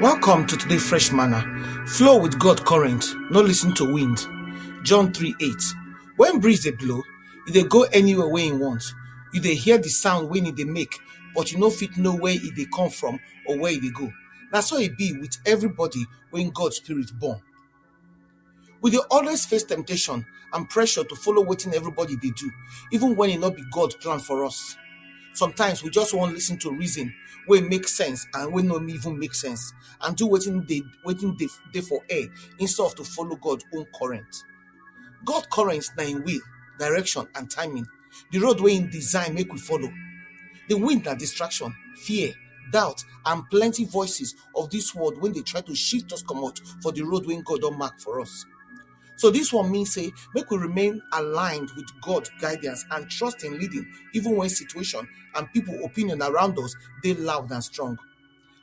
Welcome to today's fresh manna. Flow with God current, no listen to wind. John 3:8. When breeze dey blow, e dey go anywhere where e want. You dey hear the sound when e dey make, but you no fit know where e dey come from or where e dey go. Na so e be with everybody when God spirit born. We dey always face temptation and pressure to follow wetin everybody dey do, even when e no be God plan for us. Sometimes we just wan listen to reason wey make sense and wey no even make sense, and do wetin dey for air instead of to follow God own current. God current na im will, direction and timing, the road wey im design make we follow. The wind na distraction, fear, doubt and plenty voices of this world wey dey try to shift us comot for the road wey God don mark for us. So this one mean say make we remain aligned with God guidance and trust in leading, even when situation and people opinion around us dey loud and strong.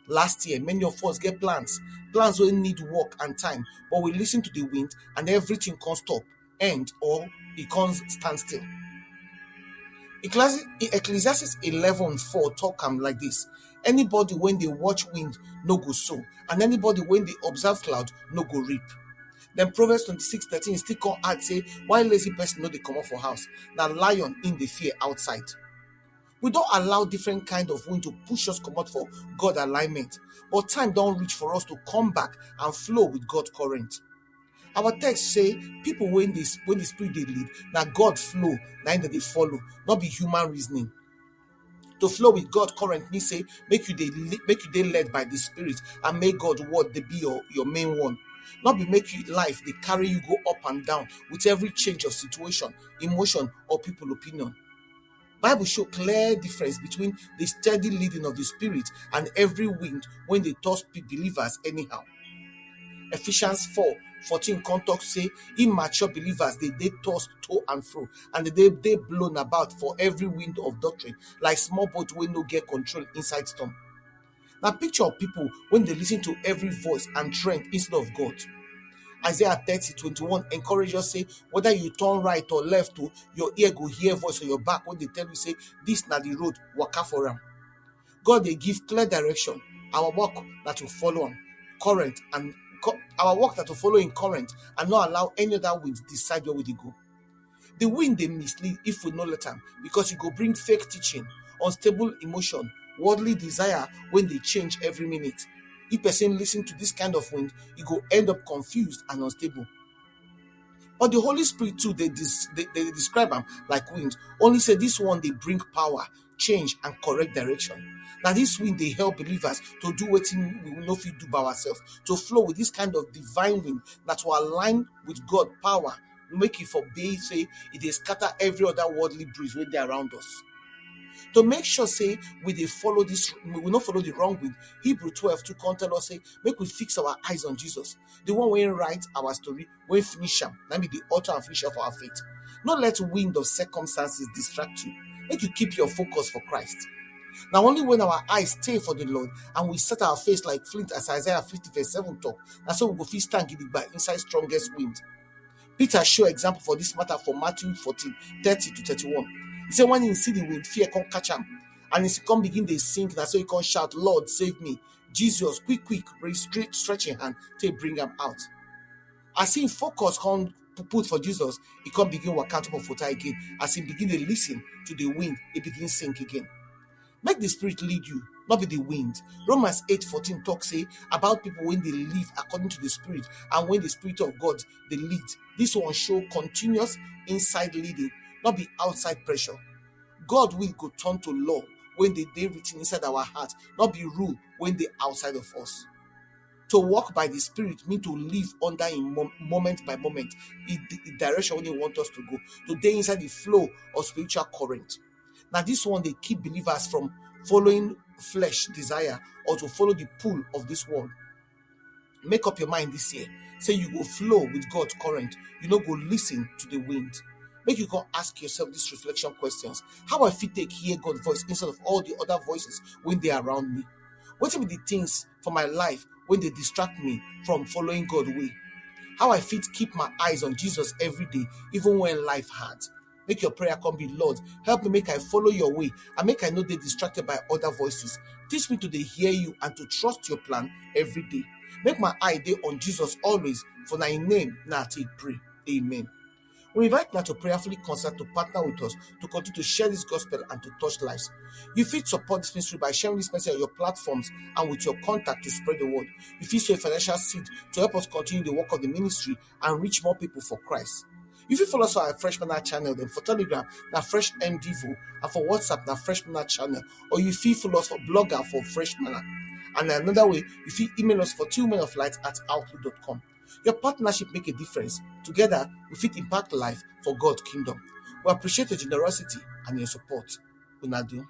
Last year, many of us get plans wey need work and time, but we listen to the wind and everything can stop, end, or it can stand still. Ecclesiastes 11:4 talk am like this: anybody when they watch wind no go sow, and anybody when they observe cloud no go reap. Then Proverbs 26:13 still come add say, why lazy person no dey comot for house, na lion in the fear outside. We don't allow different kind of wind to push us comot for God alignment, but time don't reach for us to come back and flow with God current. Our text say people when the spirit dey lead, na God flow, na im dey follow, not be human reasoning. To flow with God current mean say make you dey led by the spirit and make God word dey be your main one. Not be make you life they carry you go up and down with every change of situation, emotion or people opinion. Bible show clear difference between the steady leading of the spirit and every wind when they toss believers anyhow. Ephesians 4:14 context say immature believers they tossed to and fro, and they blown about for every wind of doctrine, like small boat wey no get control inside storm. Now picture of people when they listen to every voice and trend instead of God. Isaiah 30:21 encourage us say whether you turn right or left, to your ear go hear voice on your back when they tell you say this na the road, waka for am. God they give clear direction. Our work that to follow him current and our work that to follow in current and not allow any other wind decide where we dey go. The wind they mislead if we no let them, because it go bring fake teaching, unstable emotion, worldly desire when they change every minute. If person listen to this kind of wind, he go end up confused and unstable. But the Holy Spirit too, they describe them like wind. Only say this one they bring power, change and correct direction. Now this wind they help believers to do what we will not do by ourselves, to flow with this kind of divine wind that will align with God power, make it forbade say it is scatter every other worldly breeze when they around us. To make sure say we follow this, we will not follow the wrong wind. Hebrew 12:2 tell us say make we fix our eyes on Jesus, the one when write our story, when finish am, that be the author and finisher of our faith. Not let wind of circumstances distract you. Make you keep your focus for Christ. Now only when our eyes stay for the Lord and we set our face like flint, as Isaiah 50:7 talk, and so we go feel stand by inside strongest wind. Peter show example for this matter for Matthew 14:30-31. He said when he see the wind, fear can't catch him, and he come begin to sink, and so he can shout, Lord, save me. Jesus, quick, stretch your hand to bring him out. As he focus can put for Jesus, he can't begin work out of water again. As he begin to listen to the wind, he begin sink again. Make the spirit lead you, not be the wind. Romans 8:14 talk say about people when they live according to the spirit, and when the spirit of God they lead. This one show continuous inside leading, not be outside pressure. God will go turn to law when they written inside our heart, not be rule when they outside of us. To walk by the spirit mean to live under in moment by moment, in the direction when they want us to go, to stay inside the flow of spiritual current. Now this one they keep believers from following flesh desire or to follow the pull of this world. Make up your mind this year. Say you go flow with God's current. You no go listen to the wind. Make you go ask yourself these reflection questions. How I fit take hear God's voice instead of all the other voices when they are around me? What will be the things for my life when they distract me from following God's way? How I fit keep my eyes on Jesus every day, even when life hard? Make your prayer come be, Lord, help me make I follow your way, and make I not be distracted by other voices. Teach me to hear you and to trust your plan every day. Make my eye day on Jesus always, for thy name now I pray. Amen. We invite now to prayerfully consult to partner with us to continue to share this gospel and to touch lives. You fit support this ministry by sharing this message on your platforms and with your contact to spread the word. You fit sow a financial seed to help us continue the work of the ministry and reach more people for Christ. You fit follow us on our Fresh Manna channel, then for Telegram, na Fresh MDivo, and for WhatsApp, na Fresh Manna channel, or you fit follow us for Blogger for Fresh Manna. And another way, you fit email us for 2menoflight@outlook.com. Your partnership make a difference. Together, we fit impact life for God's kingdom. We appreciate your generosity and your support. Unado.